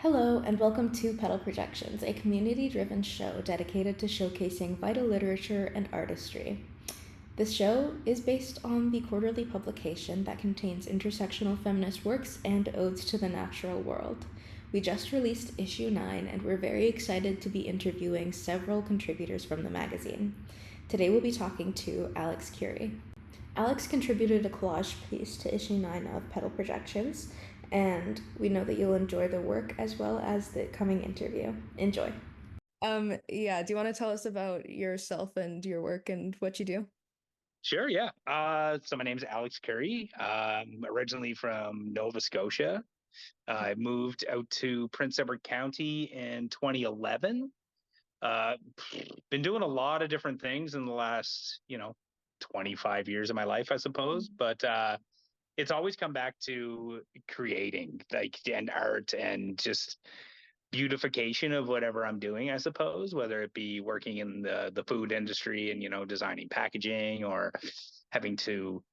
Hello, and welcome to Petal Projections, a community driven show dedicated to showcasing vital literature and artistry. This show is based on the quarterly publication that contains intersectional feminist works and odes to the natural world. We just released issue 9, and we're very excited to be interviewing several contributors from the magazine. Today we'll be talking to Alex Currie. Alex contributed a collage piece to issue 9 of Petal Projections, and we know that you'll enjoy the work as well as the coming interview. Enjoy. Yeah, do you want to tell us about yourself and your work and what you do? Sure, yeah. So my name's Alex Currie. Originally from Nova Scotia. I moved out to Prince Edward County in 2011. Uh, Been doing a lot of different things in the last, 25 years of my life, I suppose. But it's always come back to creating, like, and art and just beautification of whatever I'm doing, I suppose, whether it be working in the food industry and, designing packaging or having to,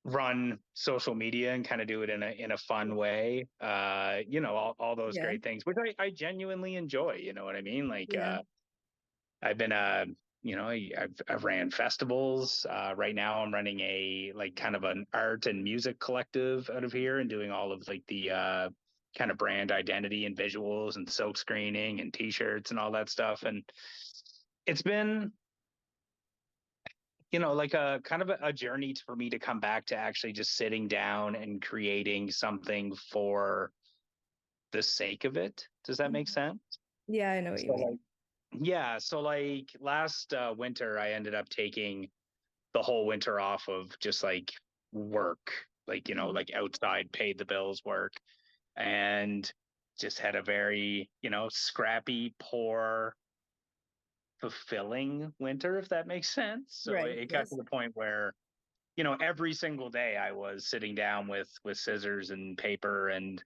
run social media and kind of do it in a fun way. All those Yeah, great things, which I genuinely enjoy, you know what I mean? Like yeah. I've been I've ran festivals. Right now I'm running a like kind of an art and music collective out of here and doing all of like the kind of brand identity and visuals and silk screening and t-shirts and all that stuff. And it's been, like a kind of a journey for me to come back to actually just sitting down and creating something for the sake of it. Does that make Mhm. sense? Yeah, I know what you So mean. like, yeah, so like last winter, I ended up taking the whole winter off of just like work, like, Mhm. like outside paid the bills work, and just had a very, scrappy, poor, fulfilling winter, if that makes sense. So Right, it got to yes. the point where, every single day I was sitting down with scissors and paper and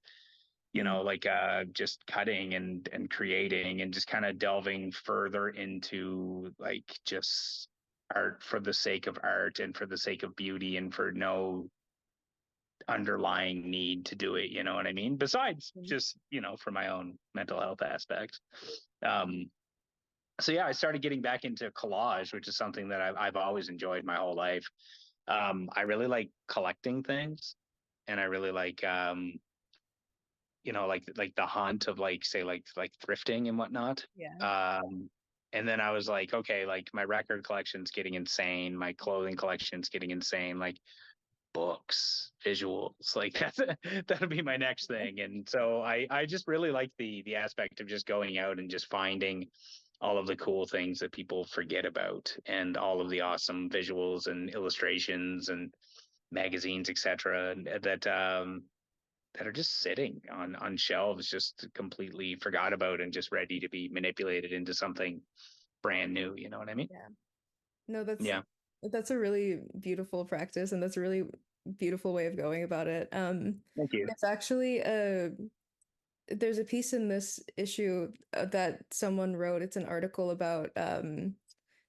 Mm. like just cutting and creating and just kind of delving further into like just art for the sake of art and for the sake of beauty and for no underlying need to do it, you know what I mean? Besides Mhm. just, for my own mental health aspects. Um, so yeah, I started getting back into collage, which is something that I've always enjoyed my whole life. I really like collecting things, and I really like like the hunt of like say like thrifting and whatnot. Yeah. And then I was like, okay, like my record collection's getting insane, my clothing collection's getting insane, like books, visuals, like that'll be my next thing. And so I just really like the aspect of just going out and just finding all of the cool things that people forget about and all of the awesome visuals and illustrations and magazines, etc. That are just sitting on shelves, just completely forgot about and just ready to be manipulated into something brand new. You know what I mean? Yeah. No, that's Yeah. that's a really beautiful practice, and that's a really beautiful way of going about it. Thank you. It's actually there's a piece in this issue that someone wrote. It's an article about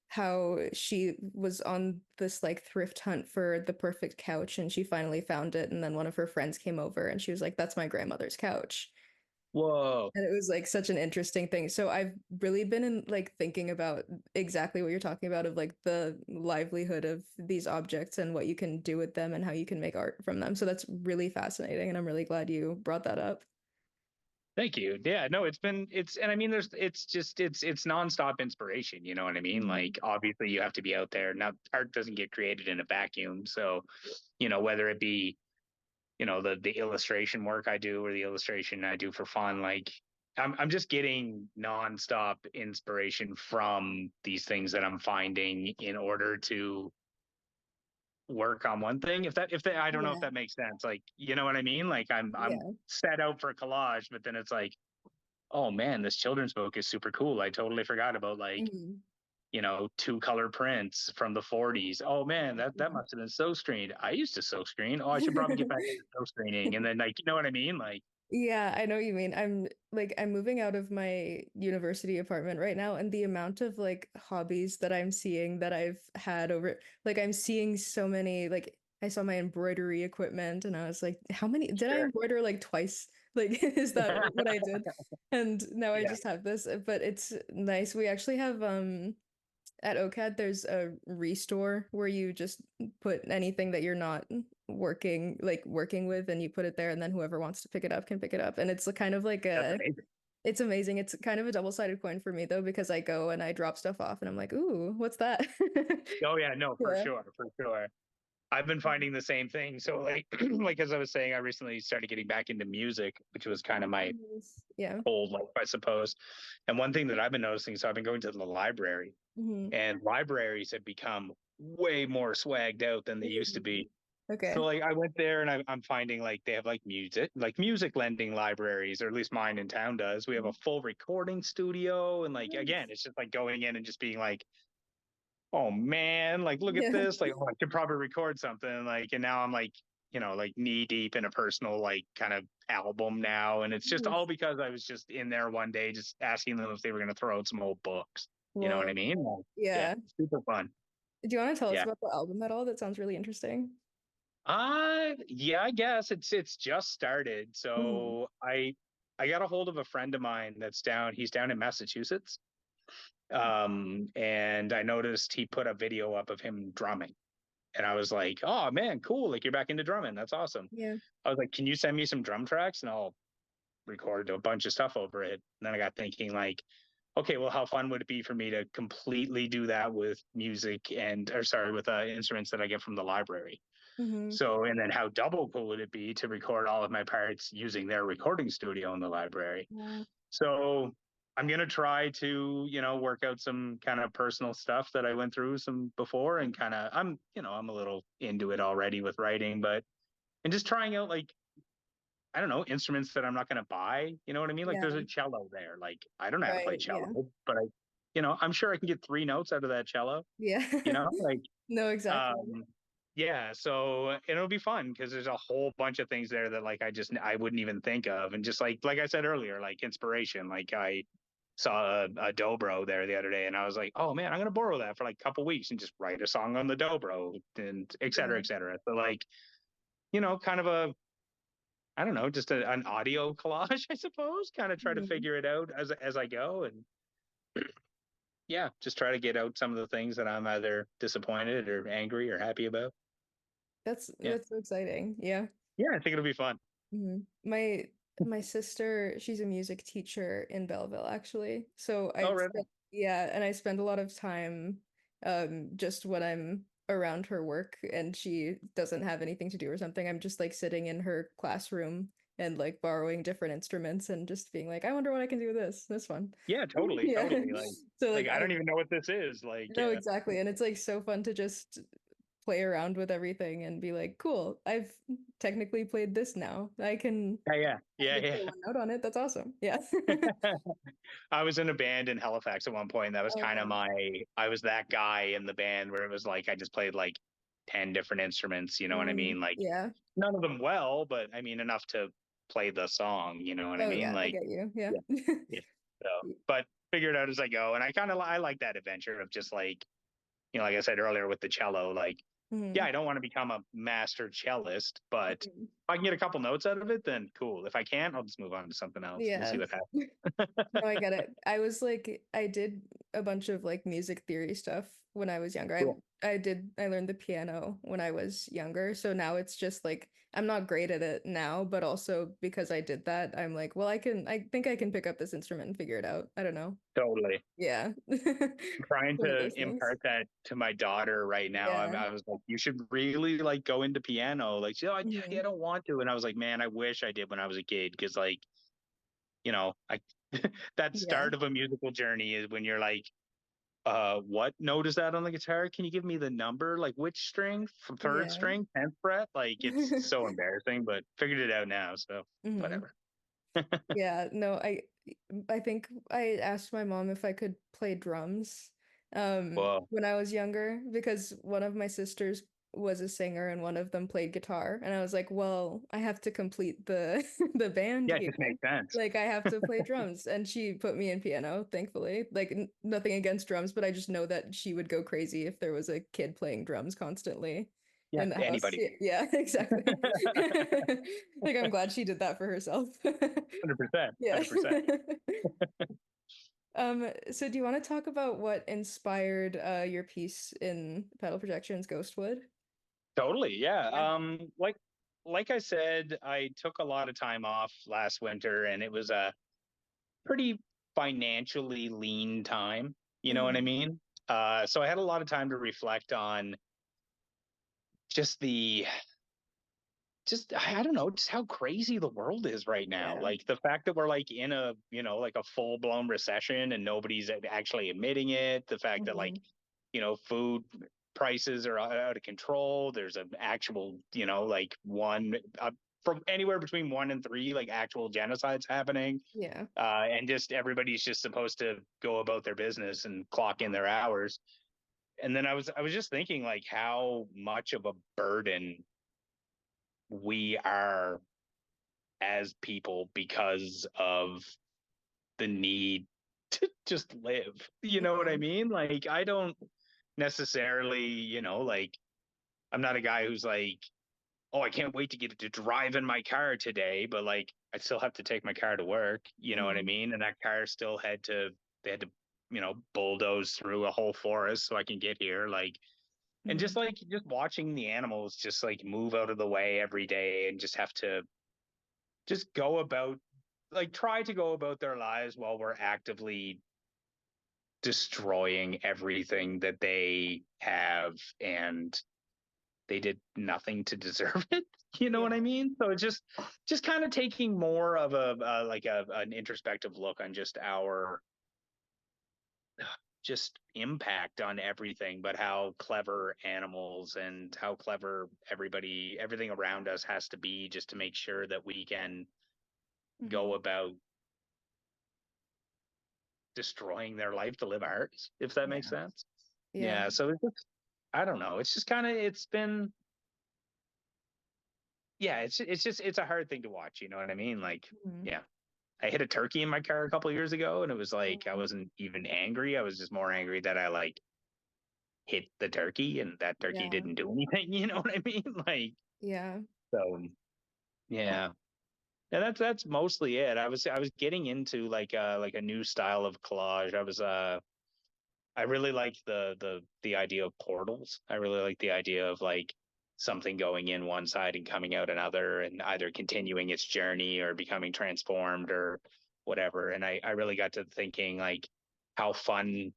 how she was on this like thrift hunt for the perfect couch and she finally found it, and then one of her friends came over and she was like, "That's my grandmother's couch." Whoa. And it was like such an interesting thing. So I've really been in like thinking about exactly what you're talking about of like the livelihood of these objects and what you can do with them and how you can make art from them. So that's really fascinating, and I'm really glad you brought that up. Thank you. Yeah, no, and I mean, it's nonstop inspiration. You know what I mean? Mhm. Like, obviously, you have to be out there. Now, art doesn't get created in a vacuum. So, whether it be, the illustration work I do or the illustration I do for fun, like, I'm just getting nonstop inspiration from these things that I'm finding in order to work on one thing. If that I don't know if Yeah. that makes sense. Like, you know what I mean? Like, I'm Yeah. set out for collage, but then it's like, oh man, this children's book is super cool. I totally forgot about like, Mhm. two color prints from the 40s. Oh man, that Yeah. must have been silk screened. I used to silk screen. Oh, I should probably get back into silk screening. And then like, you know what I mean? Like, Yeah, I know what you mean. I'm moving out of my university apartment right now, and the amount of like hobbies that I'm seeing that I've had over like I'm seeing so many like I saw my embroidery equipment and I was like, how many did I sure. embroider like twice Like, is that what I did? And now I Yeah. just have this, but it's nice. We actually have at OCAD there's a restore where you just put anything that you're not working with and you put it there and then whoever wants to pick it up can pick it up. And it's kind of like That's a amazing. it's amazing. It's kind of a double-sided coin for me though, because I go and I drop stuff off and I'm like, ooh, what's that? Oh yeah, no, for Yeah. sure, for sure. I've been finding the same thing. So like like as I was saying, I recently started getting back into music, which was kind of my Nice. Yeah. whole life, I suppose. And one thing that I've been noticing, so I've been going to the library, Hmm. and libraries have become way more swagged out than they used to be. So Okay. like I went there and I'm finding like they have like music lending libraries, or at least mine in town does. We have a full recording studio, and like again, Nice. it's just like going in and just being like, oh man, like look at Yeah. this, like oh, I could probably record something, like, and now I'm like, like knee deep in a personal like kind of album now, and it's just all Nice. because I was just in there one day just asking them if they were going to throw out some old books. You know what I Whoa. mean? Like, yeah, Yeah. super fun. Do you want to tell us Yeah. about the album at all? That sounds really interesting. Yeah, I guess it's just started. Hmm. So I got a hold of a friend of mine that's down. He's down in Massachusetts. And I noticed he put a video up of him drumming. And I was like, oh man, cool. Like you're back into drumming. That's awesome. Yeah. I was like, can you send me some drum tracks and I'll record a bunch of stuff over it. And then I got thinking like, okay, well, how fun would it be for me to completely do that with music or sorry, with instruments that I get from the library? Hmm. So, and then how double cool would it be to record all of my parts using their recording studio in the library? Yeah. So I'm gonna try to, work out some kind of personal stuff that I went through some before, and kind of I'm a little into it already with writing, but and just trying out like I don't know, instruments that I'm not gonna buy. You know what I mean? Like there's a Yeah. cello there. Like I don't know how to play Right. cello, Yeah. but I'm sure I can get three notes out of that cello, Yeah. like No, exactly. um yeah, so it'll be fun because there's a whole bunch of things there that like I wouldn't even think of, and just like I said earlier, like inspiration. Like I saw a dobro there the other day, and I was like, oh man, I'm gonna borrow that for like a couple weeks and just write a song on the dobro, and et cetera, Yeah. et cetera. So like kind of a I don't know, just an audio collage, I suppose. Kind of try to Mhm. figure it out as I go, and yeah, just try to get out some of the things that I'm either disappointed or angry or happy about. Yeah, That's so exciting. Yeah. yeah, I think it'll be fun. My sister, she's a music teacher in Belleville, actually. So Oh, right on. yeah, and I spend a lot of time just when I'm around her work and she doesn't have anything to do or something. I'm just like sitting in her classroom and like borrowing different instruments and just being like, I wonder what I can do with this. That's fun. Yeah, totally, Yeah. totally. So Like like I I don't even know what this is. Like, know exactly. And it's like so fun to just play around with everything and be like, cool, I've technically played this now. yeah, I yeah, could play yeah. one note on it. That's awesome. Yeah. I was in a band in Halifax at one point. And that was Oh, kind of nice. I was that guy in the band where it was like I just played like 10 different instruments. You know what I mean? Like Yeah. none of them well, but I mean enough to play the song. You know what I Oh, mean? yeah. I Like, get you. Yeah. yeah, yeah. So, but figure it out as I go. And I like that adventure of just like, like I said earlier with the cello, like, yeah, Mhm. I don't want to become a master cellist, but if Mhm. I can get a couple notes out of it, then cool. If I can't, I'll just move on to something else. We'll see Yeah. what happens. No, I get it. I was like, I did a bunch of like music theory stuff when I was younger. Cool. I learned the piano when I was younger. So now it's just like, I'm not great at it now, but also because I did that, I'm like, well, I think I can pick up this instrument and figure it out. I don't know. Totally. Yeah. Trying One of to those things. impart that to my daughter right now. Yeah. I was like, you should really like go into piano. Like, I Hmm. don't want to. And I was like, man, I wish I did when I was a kid. Cause like, I, that Yeah. start of a musical journey is when you're like, what note is that on the guitar? Can you give me the number? Like which string? From third Yeah. string, 10th fret? Like it's so embarrassing, but figured it out now. So Hmm. whatever. Yeah, no, I think I asked my mom if I could play drums Well, when I was younger because one of my sisters was a singer and one of them played guitar and I was like, well, I have to complete the the band yeah, it here. just makes sense. Like I have to play drums and she put me in piano, thankfully. Like n nothing against drums, but I just know that she would go crazy if there was a kid playing drums constantly. Yeah, in the house. anybody. Yeah, yeah, exactly. Like I'm glad she did that for herself. 100%, Yeah. 100%. So do you want to talk about what inspired your piece in Petal Projections Ghostwood? Totally, yeah. Yeah. Like I said, I took a lot of time off last winter, and it was a pretty financially lean time. You know what I Hmm. mean? So I had a lot of time to reflect on just the just I don't know, just how crazy the world is right now. Yeah. Like the fact that we're like in a, like a full-blown recession and nobody's actually admitting it. The fact that like, Hmm. food prices are out of control. There's an actual, like one from anywhere between 1 and 3 like actual genocides happening. Yeah. And just everybody's just supposed to go about their business and clock in their hours. And then I was just thinking like how much of a burden we are as people because of the need to just live. You know what I Hmm. mean? Like I don't necessarily, like I'm not a guy who's like, oh, I can't wait to get to drive in my car today, but like I still have to take my car to work, you know what I Hmm. mean? And that car still they had to, bulldoze through a whole forest so I can get here. Like, and Hmm. just watching the animals just like move out of the way every day and just have to just go about like try to go about their lives while we're actively destroying everything that they have, and they did nothing to deserve it. You know what I Yeah. mean? So it's just kind of taking more of an introspective look on just our just impact on everything, but how clever animals and how clever everything around us has to be just to make sure that we can go Hmm. about destroying their life to live ours, if that makes Yeah. sense. Yeah. Yeah. So it's just, I don't know. It's just kind of, it's been, yeah, it's a hard thing to watch. You know what I mean? Like, Hmm. yeah, I hit a turkey in my car a couple of years ago, and it was like, I Hmm. wasn't even angry. I was just more angry that I like hit the turkey and that turkey Yeah. didn't do anything. You know what I mean? Like, Yeah. so yeah. And that's mostly it. I was getting into like a new style of collage. I really like the idea of portals. I really like the idea of like something going in one side and coming out another, and either continuing its journey or becoming transformed or whatever. And I really got to thinking like how fun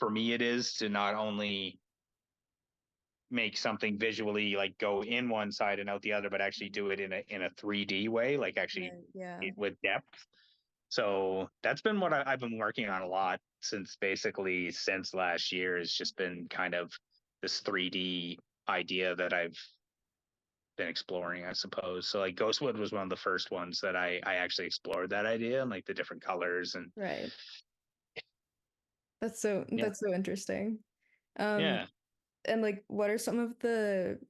for me it is to not only make something visually like go in one side and out the other, but actually do it in a 3D way, like actually Right. Yeah. it with depth. So that's been what I've been working on a lot since last year. Has just been kind of this 3D idea that I've been exploring, I suppose. So like Ghostwood was one of the first ones that I actually explored that idea and like the different colors and Right. yeah, That's so interesting. Um, yeah. and like what are some of the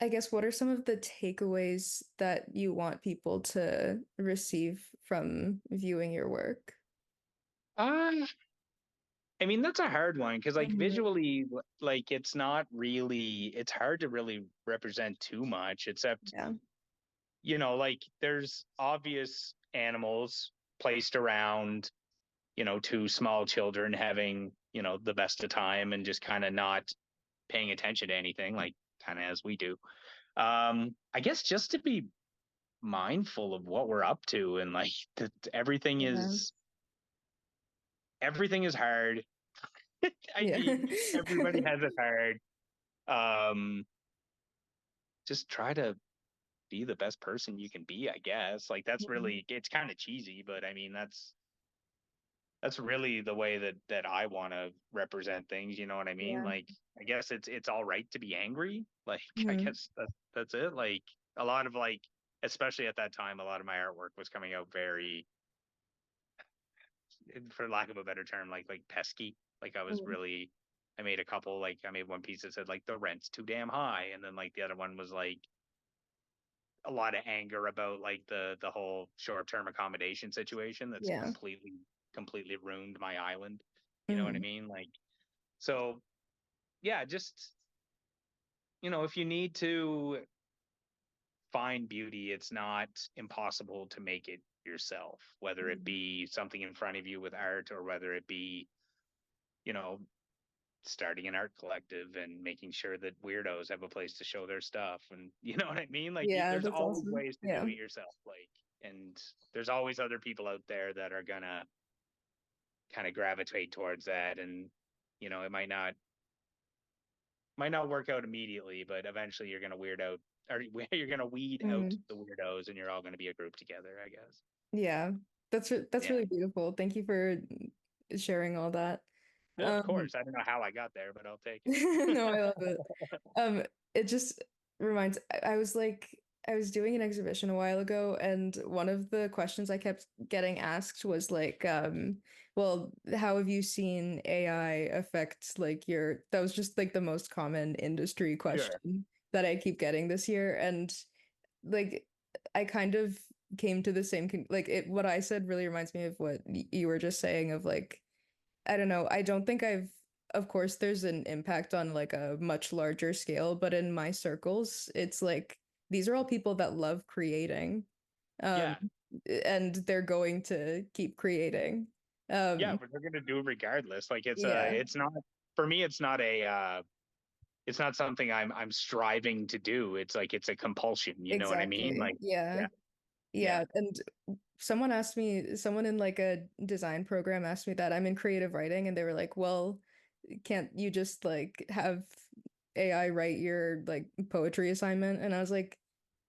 I guess what are some of the takeaways that you want people to receive from viewing your work? Uh, I mean that's a hard one because like Hmm. visually, like it's hard to really represent too much except Yeah. like there's obvious animals placed around two small children having, the best of time and just kind of not paying attention to anything, like kind of as we do. I guess just to be mindful of what we're up to and like that Yeah. everything is hard. I Yeah. mean, everybody has it hard. Um, just try to be the best person you can be, I guess. Like that's Mhm. really it's kind of cheesy, but I mean that's really the way that I want to represent things. You know what I mean? Yeah. Like, I guess it's all right to be angry. Like, I Mhm. guess that's it. Like, a lot of like, especially at that time, a lot of my artwork was coming out very, for lack of a better term, like pesky. Like, Mhm. I made a couple. Like, I made one piece that said like the rent's too damn high, and then like the other one was like a lot of anger about like the whole short term accommodation situation that's Yeah. completely ruined my island. You know what I Mhm. mean? Like, so yeah, just if you need to find beauty, it's not impossible to make it yourself, whether it be something in front of you with art or whether it be, you know, starting an art collective and making sure that weirdos have a place to show their stuff. And you know what I mean? Like, Yeah, there's that's always awesome. ways to Yeah. do it yourself. Like, and there's always other people out there that are gonna kind of gravitate towards that. And, it might not work out immediately, but eventually you're gonna weird out or you're gonna weed out Mm. the weirdos and you're all gonna be a group together, I guess. Yeah. That's Yeah. really beautiful. Thank you for sharing all that. Yeah, of Um, course. I don't know how I got there, but I'll take it. no, I love it. It just reminds, I was doing an exhibition a while ago, and one of the questions I kept getting asked was like, well, how have you seen AI affect like that was just like the most common industry Sure. question that I keep getting this year. And like, I kind of came to the same, what I said really reminds me of what you were just saying of like, I don't know. I don't think of course, there's an impact on like a much larger scale, but in my circles, it's like these are all people that love creating. Um, Yeah. and they're going to keep creating. Yeah, Um, but they're gonna do it regardless. Like yeah, it's not for me, it's not something I'm striving to do. It's like it's a compulsion, you know what I mean? exactly. Like, Yeah. yeah, yeah, Yeah. And someone in like a design program asked me that. I'm in creative writing, and they were like, well, can't you just like have AI write your like poetry assignment? And I was like,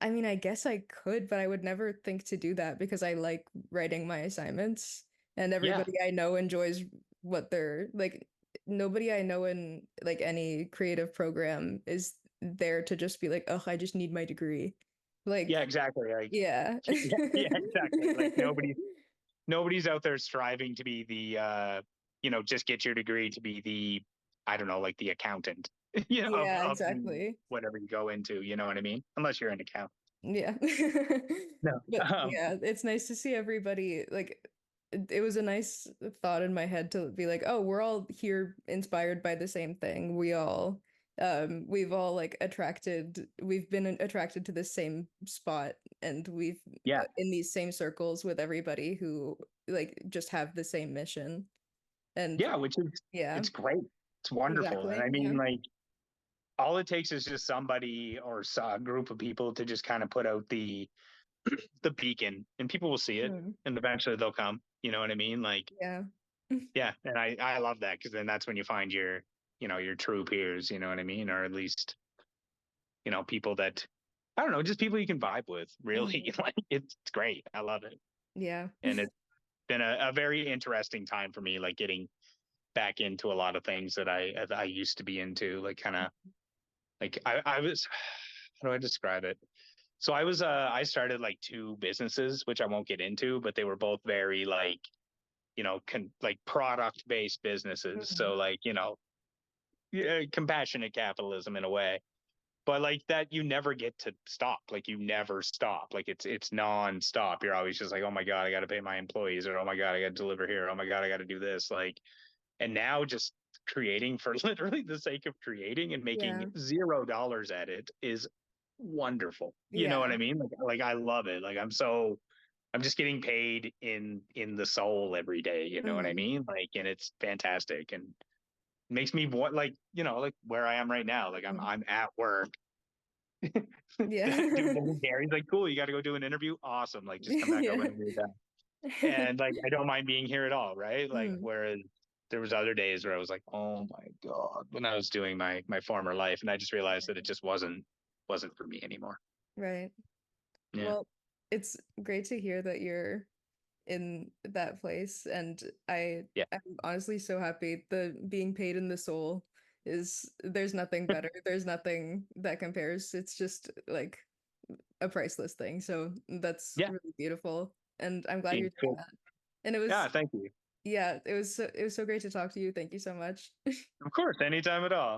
I mean, I guess I could, but I would never think to do that because I like writing my assignments, and yeah, everybody I know enjoys what they're like. Nobody I know in like any creative program is there to just be like, oh, I just need my degree. yeah, Like, exactly. Like, yeah. yeah, yeah, exactly. Like nobody's out there striving to be the just get your degree to be the, I don't know, like the accountant, Yeah, of the exactly. whatever you go into, you know what I mean? Unless you're an accountant. Yeah. No. But yeah, it's nice to see everybody like it was a nice thought in my head to be like, oh, we're all here inspired by the same thing. We've all like we've been attracted to the same spot, and we've Yeah, in these same circles with everybody who like just have the same mission. And yeah, which is yeah, it's great. It's wonderful. And exactly. I mean, Yeah. like all it takes is just somebody or a group of people to just kind of put out the beacon and people will see it Hmm. and eventually they'll come. You know what I mean? Like, Yeah. yeah. And I love that because then that's when you find your true peers, you know what I mean? Or at least, people that, I don't know, just people you can vibe with, really. Mhm. Like, it's great. I love it. Yeah. And it's been a very interesting time for me, like getting back into a lot of things that I used to be into, like kind of like I was, how do I describe it? So I started like two businesses, which I won't get into, but they were both very like, like product based businesses. So Mhm. like, yeah, compassionate capitalism in a way. But like that, you never get to stop. Like you never stop. Like it's nonstop. You're always just like, oh my God, I got to pay my employees, or oh my God, I got to deliver here. Oh my God, I got to do this. Like, and now just creating for literally the sake of creating and making Yeah. $0 at it is wonderful. You know what I Yeah. mean? Like I love it. Like I'm just getting paid in the soul every day. You know what I Mhm. mean? Like, and it's fantastic and makes me want like like where I am right now. Like I'm Mhm. I'm at work. That dude Yeah. doesn't care. He's like, cool. You got to go do an interview. Awesome. Like just come back over Yeah. and do that. And like I don't mind being here at all. Right? Like Mm. whereas there was other days where I was like, oh my God, when I was doing my former life, and I just realized that it just wasn't for me anymore. Right. Yeah. Well, it's great to hear that you're in that place, and Yeah. I'm honestly so happy. The being paid in the soul is there's nothing better. There's nothing that compares. It's just like a priceless thing. So that's Yeah. really beautiful, and I'm glad you're Being doing cool. that. And Yeah. Thank you. it was so great to talk to you. Thank you so much. Of course. Anytime at all.